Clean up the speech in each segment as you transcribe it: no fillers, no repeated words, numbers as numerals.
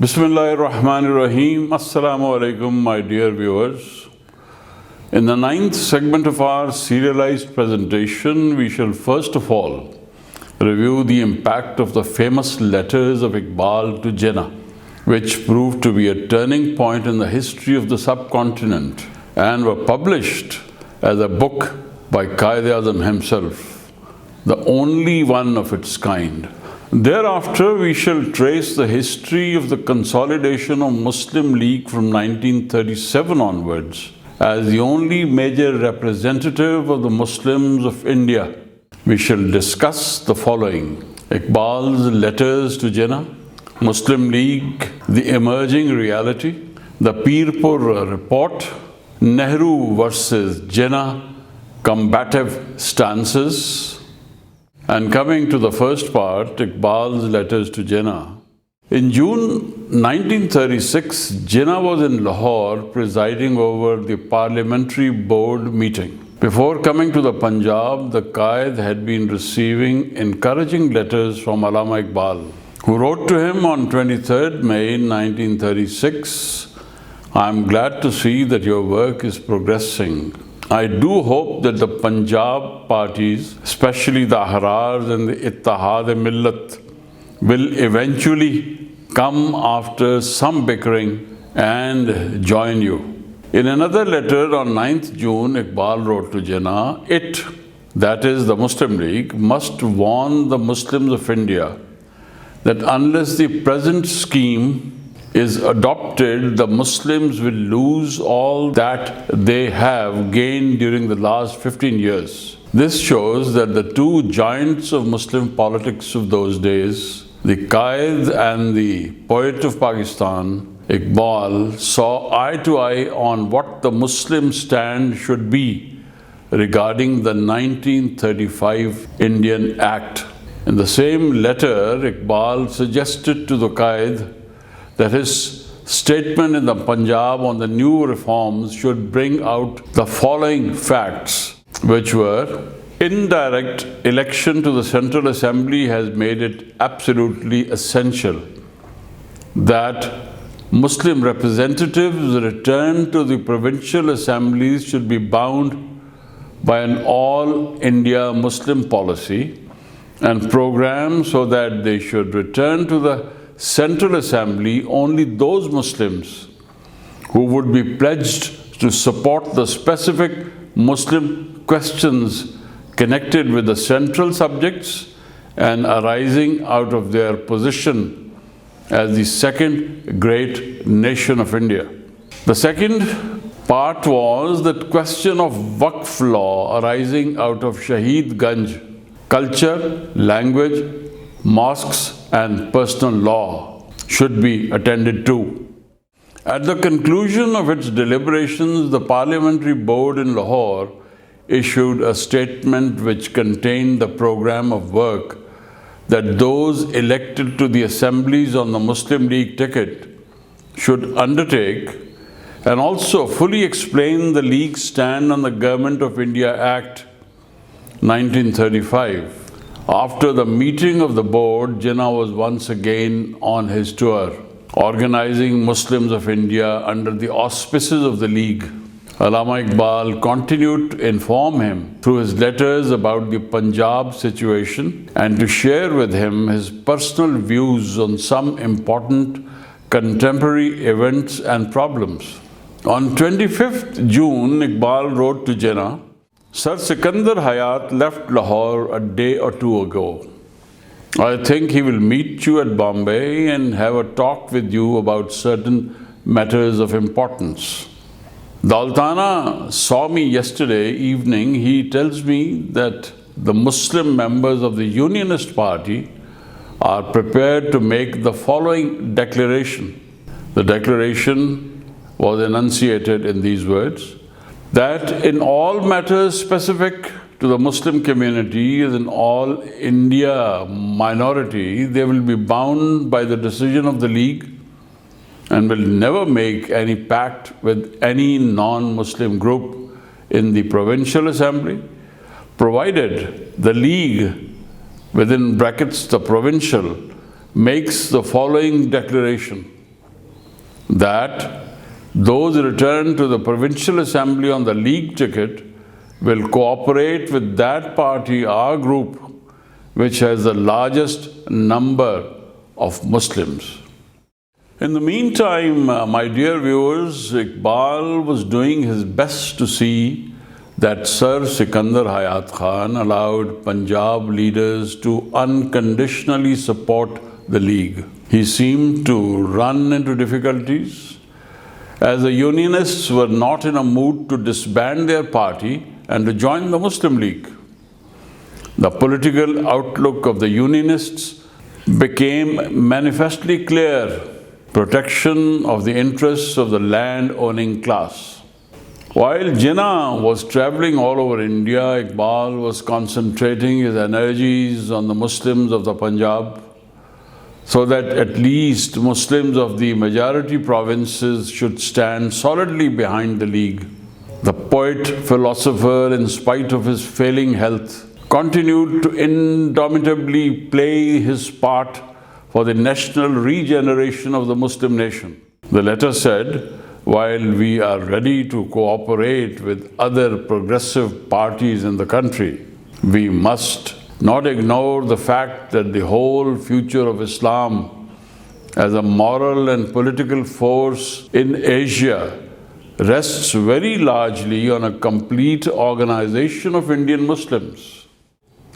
Bismillahirrahmanirrahim. Assalamu alaikum, my dear viewers. In the 9th segment of our serialized presentation, we shall first of all review the impact of the famous letters of Iqbal to Jinnah, which proved to be a turning point in the history of the subcontinent and were published as a book by Quaid Azam himself, the only one of its kind. Thereafter, we shall trace the history of the consolidation of Muslim League from 1937 onwards as the only major representative of the Muslims of India. We shall discuss the following: Iqbal's letters to Jinnah, Muslim League, the emerging reality, the Pirpur report, Nehru versus Jinnah, combative stances. And coming to the first part, Iqbal's letters to Jinnah. In June 1936, Jinnah was in Lahore presiding over the parliamentary board meeting. Before coming to the Punjab, the Quaid had been receiving encouraging letters from Allama Iqbal, who wrote to him on 23rd May 1936, "I am glad to see that your work is progressing. I do hope that the Punjab parties, especially the Ahrars and the Ittihad-e-Millat, will eventually come after some bickering and join you." In another letter on 9th June, Iqbal wrote to Jinnah, "It, that is the Muslim League, must warn the Muslims of India that unless the present scheme is adopted, the Muslims will lose all that they have gained during the last 15 years. This shows that the two giants of Muslim politics of those days, the Quaid and the poet of Pakistan, Iqbal, saw eye to eye on what the Muslim stand should be regarding the 1935 Indian Act." In the same letter, Iqbal suggested to the Quaid that his statement in the Punjab on the new reforms should bring out the following facts, which were: indirect election to the Central Assembly has made it absolutely essential that Muslim representatives returned to the provincial assemblies should be bound by an all-India Muslim policy and program so that they should return to the Central Assembly only those Muslims who would be pledged to support the specific Muslim questions connected with the central subjects and arising out of their position as the second great nation of India. The second part was that question of Waqf law arising out of Shaheed Ganj, culture, language, mosques and personal law should be attended to. At the conclusion of its deliberations, the parliamentary board in Lahore issued a statement which contained the program of work that those elected to the assemblies on the Muslim League ticket should undertake, and also fully explain the League's stand on the Government of India Act 1935. After the meeting of the board, Jinnah was once again on his tour, organizing Muslims of India under the auspices of the League. Allama Iqbal continued to inform him through his letters about the Punjab situation and to share with him his personal views on some important contemporary events and problems. On 25th June, Iqbal wrote to Jinnah, "Sir Sikandar Hayat left Lahore a day or two ago. I think he will meet you at Bombay and have a talk with you about certain matters of importance. Daltana saw me yesterday evening. He tells me that the Muslim members of the Unionist Party are prepared to make the following declaration." The declaration was enunciated in these words: that in all matters specific to the Muslim community as in all India minority, they will be bound by the decision of the League and will never make any pact with any non-Muslim group in the Provincial Assembly, provided the League, within brackets the Provincial, makes the following declaration: that those returned to the provincial assembly on the League ticket will cooperate with that party, our group, which has the largest number of Muslims. In the meantime, my dear viewers, Iqbal was doing his best to see that Sir Sikandar Hayat Khan allowed Punjab leaders to unconditionally support the League. He seemed to run into difficulties as the Unionists were not in a mood to disband their party and to join the Muslim League. The political outlook of the Unionists became manifestly clear: protection of the interests of the land-owning class. While Jinnah was traveling all over India, Iqbal was concentrating his energies on the Muslims of the Punjab, so that at least Muslims of the majority provinces should stand solidly behind the League. The poet, philosopher, in spite of his failing health, continued to indomitably play his part for the national regeneration of the Muslim nation. The letter said, while we are ready to cooperate with other progressive parties in the country, we must not ignore the fact that the whole future of Islam as a moral and political force in Asia rests very largely on a complete organization of Indian Muslims.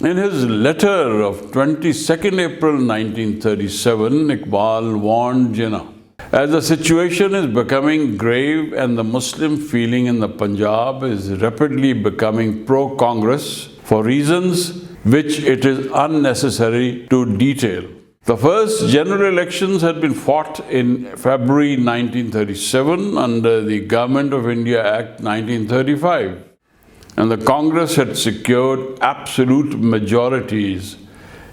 In his letter of 22nd April 1937, Iqbal warned Jinnah, as the situation is becoming grave and the Muslim feeling in the Punjab is rapidly becoming pro-Congress for reasons which it is unnecessary to detail. The first general elections had been fought in February 1937 under the Government of India Act 1935, and the Congress had secured absolute majorities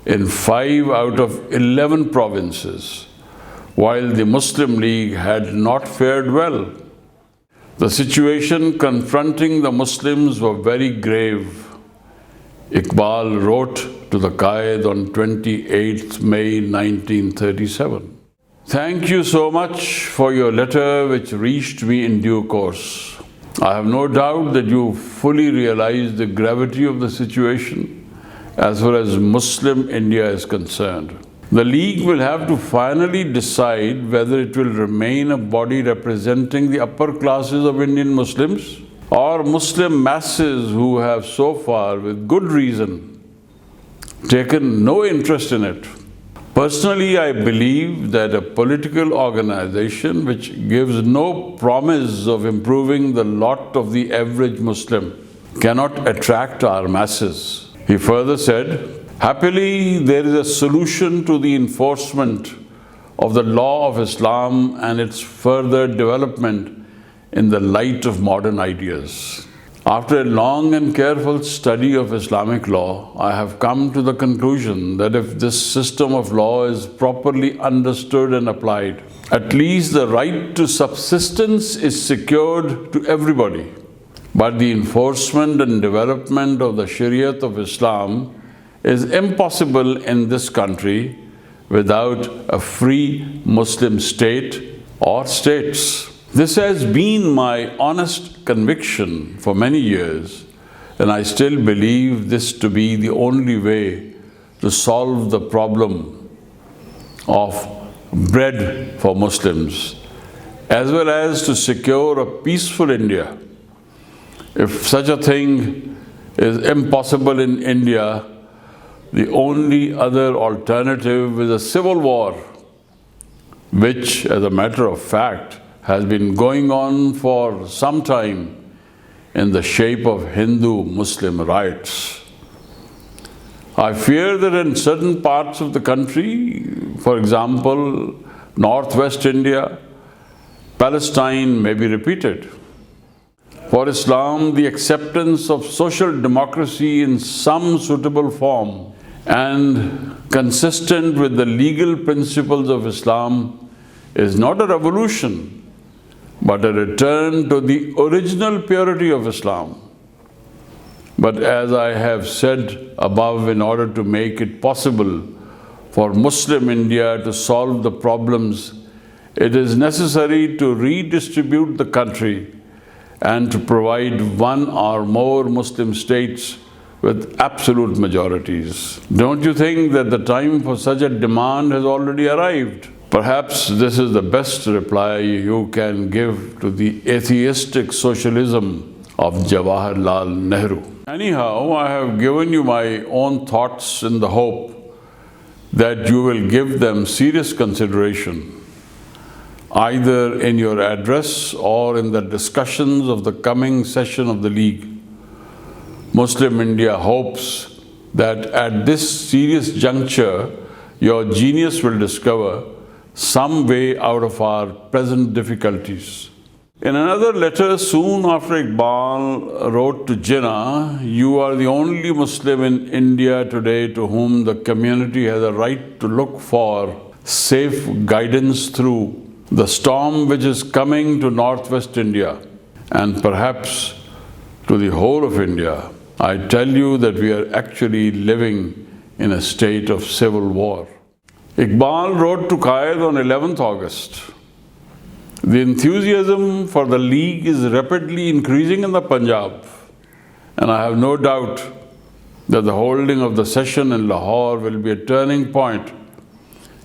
in 5 out of 11 provinces, while the Muslim League had not fared well. The situation confronting the Muslims was very grave. Iqbal wrote to the Quaid on 28th May 1937. Thank you so much for your letter which reached me in due course. I have no doubt that you fully realize the gravity of the situation as far as Muslim India is concerned. The League will have to finally decide whether it will remain a body representing the upper classes of Indian Muslims or Muslim masses who have so far, with good reason, taken no interest in it. Personally, I believe that a political organization which gives no promise of improving the lot of the average Muslim cannot attract our masses. He further said, happily, there is a solution to the enforcement of the law of Islam and its further development in the light of modern ideas. After a long and careful study of Islamic law, I have come to the conclusion that if this system of law is properly understood and applied, at least the right to subsistence is secured to everybody. But the enforcement and development of the Shariat of Islam is impossible in this country without a free Muslim state or states. This has been my honest conviction for many years, and I still believe this to be the only way to solve the problem of bread for Muslims, as well as to secure a peaceful India. If such a thing is impossible in India, the only other alternative is a civil war, which, as a matter of fact, has been going on for some time in the shape of Hindu-Muslim riots. I fear that in certain parts of the country, for example, northwest India, Palestine may be repeated. For Islam, the acceptance of social democracy in some suitable form and consistent with the legal principles of Islam is not a revolution, but a return to the original purity of Islam. But as I have said above, in order to make it possible for Muslim India to solve the problems it is necessary to redistribute the country and to provide one or more Muslim states with absolute majorities. Don't you think that the time for such a demand has already arrived? Perhaps this is the best reply you can give to the atheistic socialism of Jawaharlal Nehru. Anyhow, I have given you my own thoughts in the hope that you will give them serious consideration, either in your address or in the discussions of the coming session of the League. Muslim India hopes that at this serious juncture, your genius will discover some way out of our present difficulties. In another letter, soon after Iqbal wrote to Jinnah, "You are the only Muslim in India today to whom the community has a right to look for safe guidance through the storm which is coming to northwest India and perhaps to the whole of India. I tell you that we are actually living in a state of civil war." Iqbal wrote to Quaid on 11th August. The enthusiasm for the League is rapidly increasing in the Punjab, and I have no doubt that the holding of the session in Lahore will be a turning point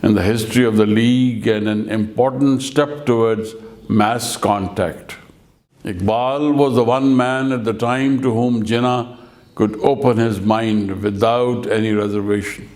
in the history of the League and an important step towards mass contact. Iqbal was the one man at the time to whom Jinnah could open his mind without any reservation.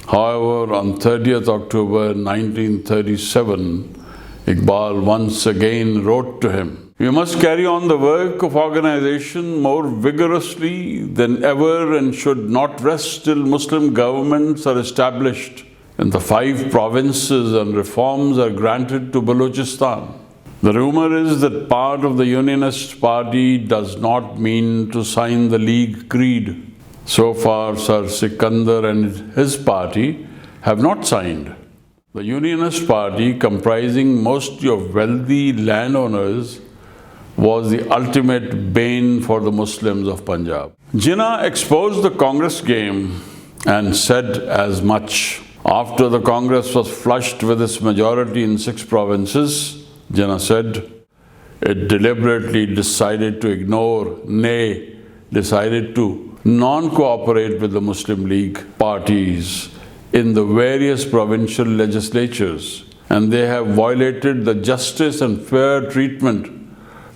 However, on 30th October 1937, Iqbal once again wrote to him, "We must carry on the work of organization more vigorously than ever and should not rest till Muslim governments are established in the 5 provinces and reforms are granted to Balochistan. The rumor is that part of the Unionist Party does not mean to sign the League Creed. So far, Sir Sikandar and his party have not signed. The Unionist Party, comprising mostly of wealthy landowners, was the ultimate bane for the Muslims of Punjab." Jinnah exposed the Congress game and said as much. After the Congress was flushed with its majority in 6 provinces, Jinnah said, it deliberately decided to ignore, nay, decided to non-cooperate with the Muslim League parties in the various provincial legislatures, and they have violated the justice and fair treatment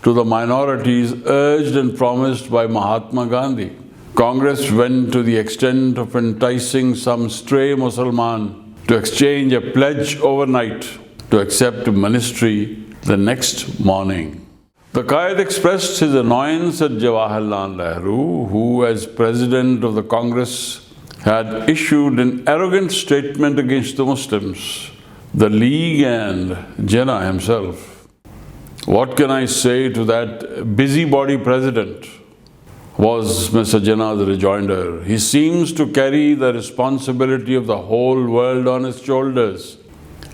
to the minorities urged and promised by Mahatma Gandhi. Congress went to the extent of enticing some stray Mussalman to exchange a pledge overnight to accept ministry the next morning. The Quaid expressed his annoyance at Jawaharlal Nehru, who as president of the Congress had issued an arrogant statement against the Muslims, the League and Jinnah himself. "What can I say to that busybody president?" was Mr. Jinnah's rejoinder. "He seems to carry the responsibility of the whole world on his shoulders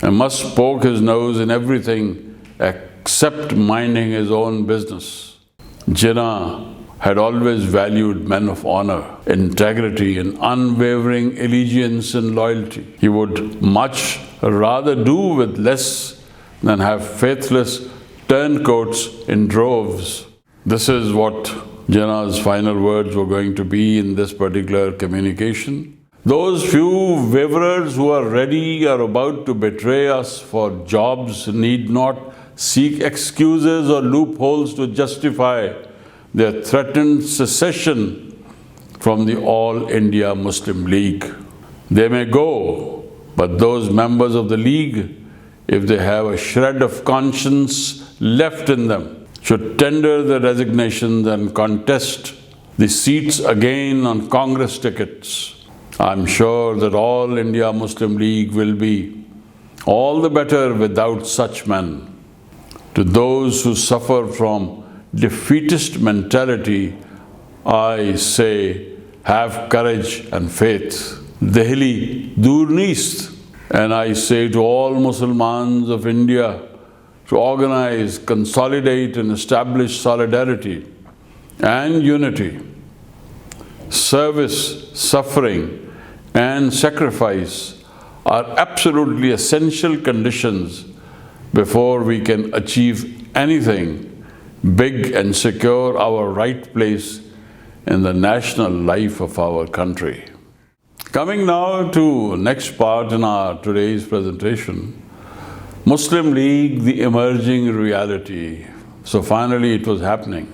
and must poke his nose in everything except minding his own business." Jinnah had always valued men of honor, integrity, and unwavering allegiance and loyalty. He would much rather do with less than have faithless turncoats in droves. This is what Jinnah's final words were going to be in this particular communication. "Those few waverers who are ready or about to betray us for jobs need not seek excuses or loopholes to justify their threatened secession from the All India Muslim League. They may go, but those members of the League, if they have a shred of conscience left in them, should tender their resignations and contest the seats again on Congress tickets. I am sure that All India Muslim League will be all the better without such men. To those who suffer from defeatist mentality, I say, have courage and faith. Dehli dur neist. And I say to all Muslimans of India to organize, consolidate and establish solidarity and unity. Service, suffering and sacrifice are absolutely essential conditions before we can achieve anything big and secure our right place in the national life of our country. Coming now to next part in our today's presentation, Muslim League, the emerging reality. So finally it was happening.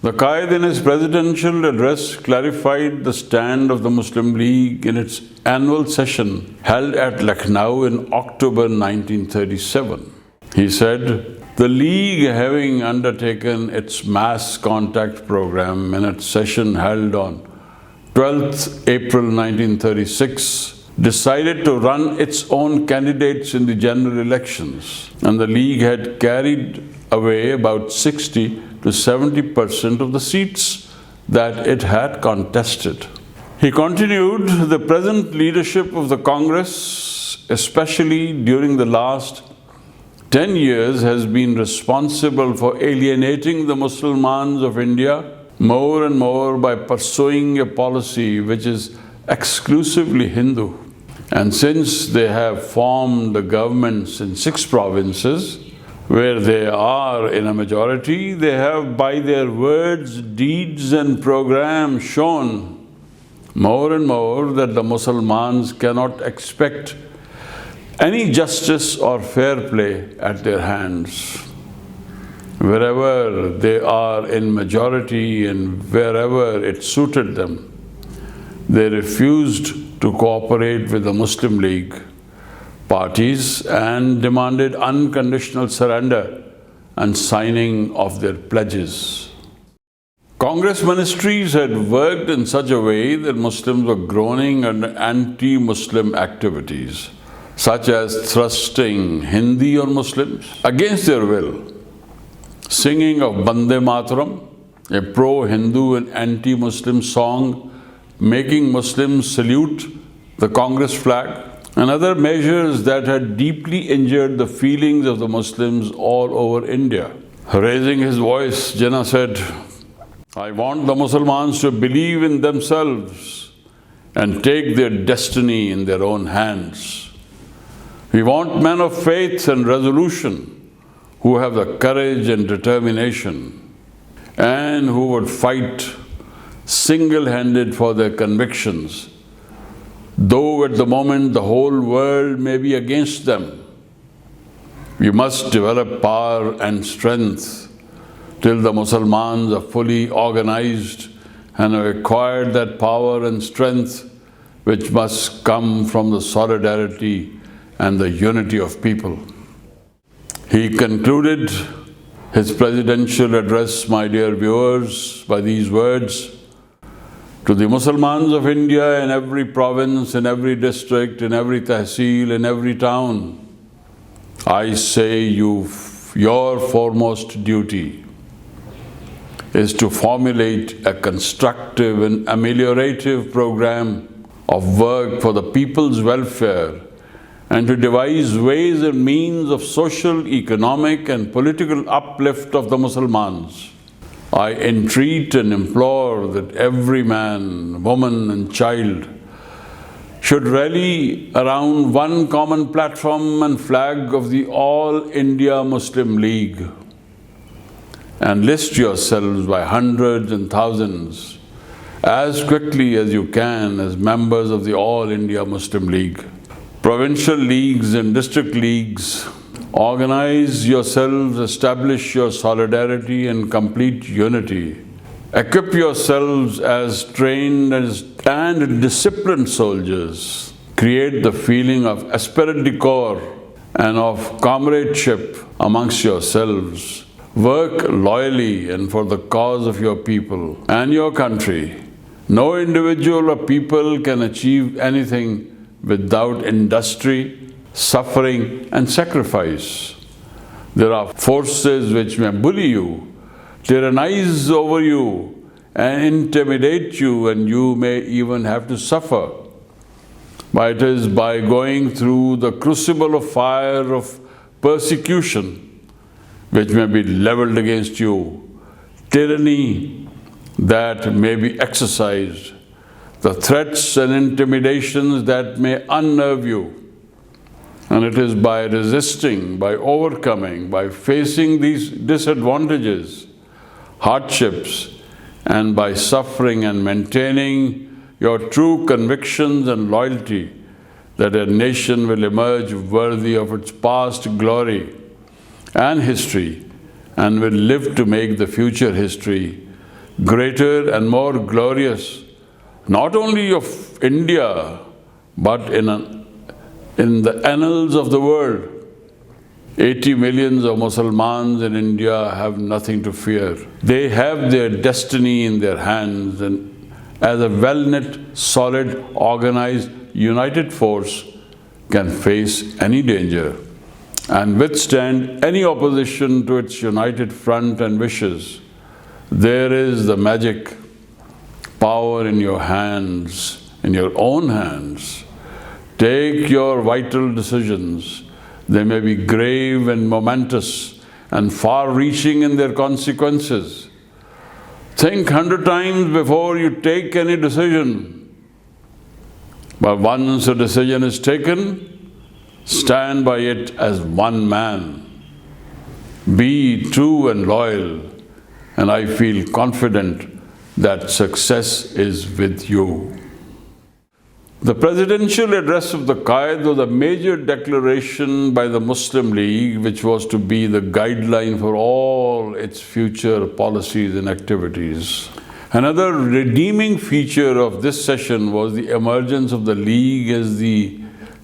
The Quaid in his presidential address clarified the stand of the Muslim League in its annual session held at Lucknow in October 1937. He said, the League, having undertaken its mass contact program in its session held on 12th April 1936, decided to run its own candidates in the general elections, and the League had carried away about 60 to 70% of the seats that it had contested. He continued, the present leadership of the Congress, especially during the last 10 years, has been responsible for alienating the Muslims of India more and more by pursuing a policy which is exclusively Hindu. And since they have formed the governments in 6 provinces, where they are in a majority, they have by their words, deeds and programs shown more and more that the Muslims cannot expect any justice or fair play at their hands. Wherever they are in majority and wherever it suited them, they refused to cooperate with the Muslim League parties and demanded unconditional surrender and signing of their pledges. Congress ministries had worked in such a way that Muslims were groaning under anti-Muslim activities, such as thrusting Hindi on Muslims against their will, singing of Bande Mataram, a pro-Hindu and anti-Muslim song, making Muslims salute the Congress flag, and other measures that had deeply injured the feelings of the Muslims all over India. Raising his voice, Jinnah said, I want the Muslims to believe in themselves and take their destiny in their own hands. We want men of faith and resolution who have the courage and determination and who would fight single-handed for their convictions, though at the moment the whole world may be against them. We must develop power and strength till the Muslims are fully organized and have acquired that power and strength which must come from the solidarity and the unity of people. He concluded his presidential address, my dear viewers, by these words, to the Muslims of India in every province, in every district, in every tahsil, in every town, I say your foremost duty is to formulate a constructive and ameliorative program of work for the people's welfare and to devise ways and means of social, economic and political uplift of the Muslims. I entreat and implore that every man, woman and child should rally around one common platform and flag of the All India Muslim League and list yourselves by hundreds and thousands as quickly as you can as members of the All India Muslim League. Provincial leagues and district leagues, organize yourselves, establish your solidarity and complete unity. Equip yourselves as trained and disciplined soldiers. Create the feeling of esprit de corps and of comradeship amongst yourselves. Work loyally and for the cause of your people and your country. No individual or people can achieve anything without industry, suffering and sacrifice. There are forces which may bully you, tyrannize over you and intimidate you, and you may even have to suffer. But it is by going through the crucible of fire of persecution which may be leveled against you, tyranny that may be exercised, the threats and intimidations that may unnerve you, And it is by resisting, by overcoming, by facing these disadvantages, hardships, and by suffering and maintaining your true convictions and loyalty that a nation will emerge worthy of its past glory and history and will live to make the future history greater and more glorious, not only of India, but in the annals of the world. 80 millions of Muslims in India have nothing to fear. They have their destiny in their hands, and as a well-knit, solid, organized, united force can face any danger and withstand any opposition to its united front and wishes. There is the magic power in your hands, in your own hands. Take your vital decisions. They may be grave and momentous and far-reaching in their consequences. Think 100 times before you take any decision. But once a decision is taken, stand by it as one man. Be true and loyal, and I feel confident that success is with you. The presidential address of the Quaid was a major declaration by the Muslim League, which was to be the guideline for all its future policies and activities. Another redeeming feature of this session was the emergence of the League as the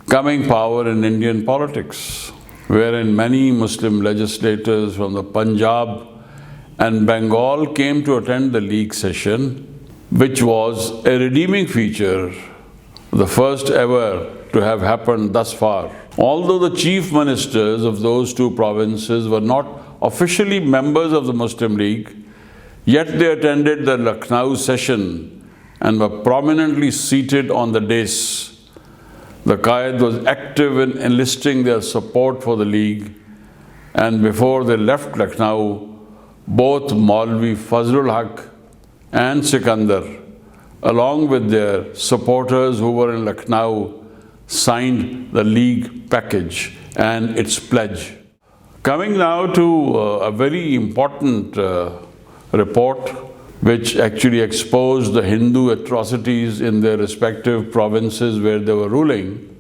coming power in Indian politics, wherein many Muslim legislators from the Punjab and Bengal came to attend the League session, which was a redeeming feature, the first ever to have happened thus far. Although the chief ministers of those two provinces were not officially members of the Muslim League, yet they attended the Lucknow session and were prominently seated on the dais. The Quaid was active in enlisting their support for the League, and before they left Lucknow, both Maulvi Fazlul Haq and Sikandar, along with their supporters who were in Lucknow, signed the League package and its pledge. Coming now to a very important report which actually exposed the Hindu atrocities in their respective provinces where they were ruling,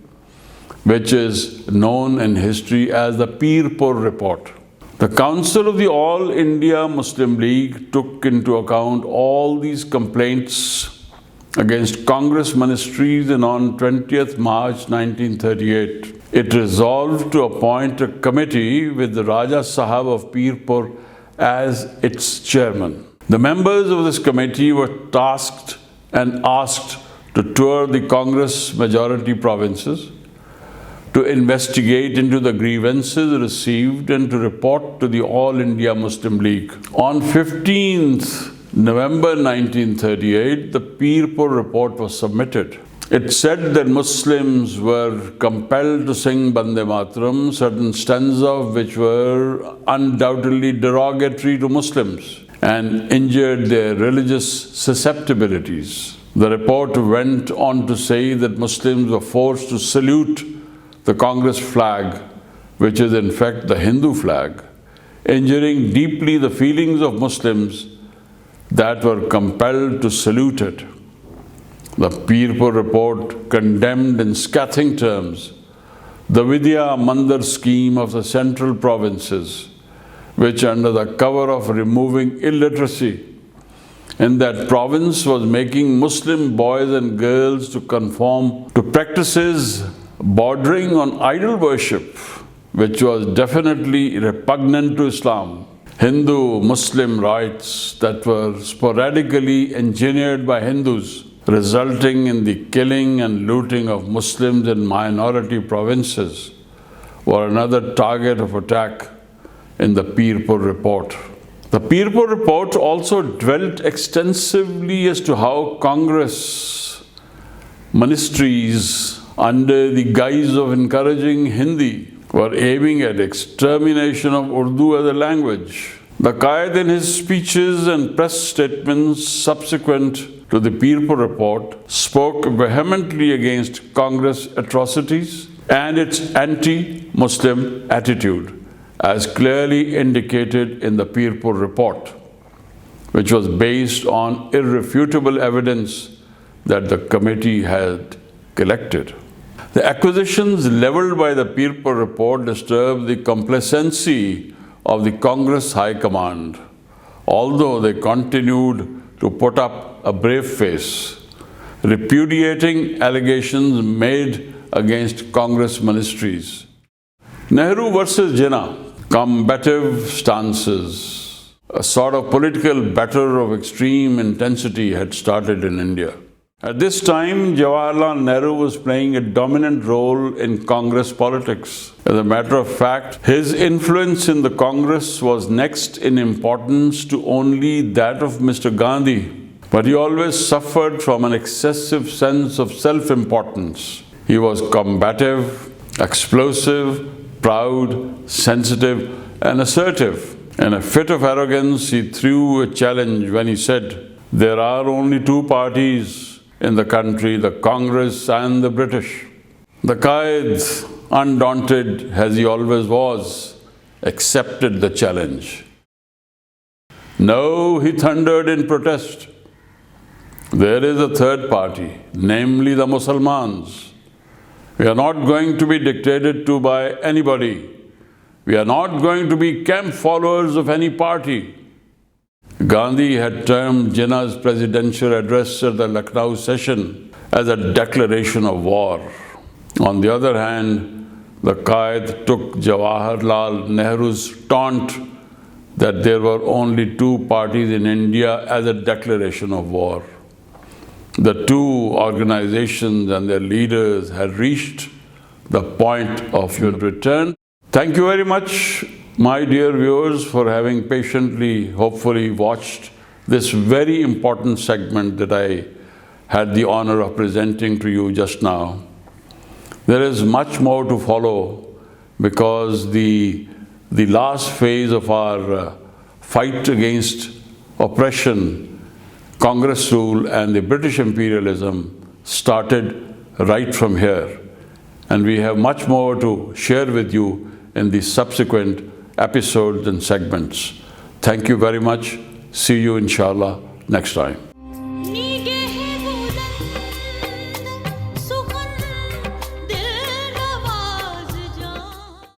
which is known in history as the Pirpur report. The Council of the All India Muslim League took into account all these complaints against Congress ministries, and on 20th March 1938, it resolved to appoint a committee with the Raja Sahab of Pirpur as its chairman. The members of this committee were tasked and asked to tour the Congress majority provinces, to investigate into the grievances received and to report to the All India Muslim League. On 15th November 1938, the Pirpur report was submitted. It said that Muslims were compelled to sing Bande Mataram, certain stanzas of which were undoubtedly derogatory to Muslims and injured their religious susceptibilities. The report went on to say that Muslims were forced to salute the Congress flag, which is in fact the Hindu flag, injuring deeply the feelings of Muslims that were compelled to salute it. The Pirpur report condemned in scathing terms the Vidya Mandir scheme of the central provinces, which under the cover of removing illiteracy in that province was making Muslim boys and girls to conform to practices bordering on idol worship, which was definitely repugnant to Islam. Hindu-Muslim rights that were sporadically engineered by Hindus, resulting in the killing and looting of Muslims in minority provinces, were another target of attack in the Pirpur report. The Pirpur report also dwelt extensively as to how Congress ministries, under the guise of encouraging Hindi, were aiming at extermination of Urdu as a language. The Quaid, in his speeches and press statements subsequent to the Pirpur report, spoke vehemently against Congress atrocities and its anti-Muslim attitude, as clearly indicated in the Pirpur report, which was based on irrefutable evidence that the committee had collected. The accusations leveled by the Pirpur report disturbed the complacency of the Congress High Command, although they continued to put up a brave face, repudiating allegations made against Congress ministries. Nehru versus Jinnah, combative stances. A sort of political battle of extreme intensity had started in India. At this time, Jawaharlal Nehru was playing a dominant role in Congress politics. As a matter of fact, his influence in the Congress was next in importance to only that of Mr. Gandhi. But he always suffered from an excessive sense of self-importance. He was combative, explosive, proud, sensitive, and assertive. In a fit of arrogance, he threw a challenge when he said, "There are only two parties in the country, the Congress and the British." The Quaid, undaunted as he always was, accepted the challenge. "No," he thundered in protest, "there is a third party, namely the Mussalmans. We are not going to be dictated to by anybody. We are not going to be camp followers of any party." Gandhi had termed Jinnah's presidential address at the Lucknow session as a declaration of war. On the other hand, the Quaid took Jawaharlal Nehru's taunt that there were only two parties in India as a declaration of war. The two organizations and their leaders had reached the point of your return. Thank you very much, my dear viewers, for having patiently, hopefully, watched this very important segment that I had the honor of presenting to you just now. There is much more to follow because the last phase of our fight against oppression, Congress rule, and the British imperialism started right from here. And we have much more to share with you in the subsequent episodes and segments. Thank you very much. See you, inshallah, next time.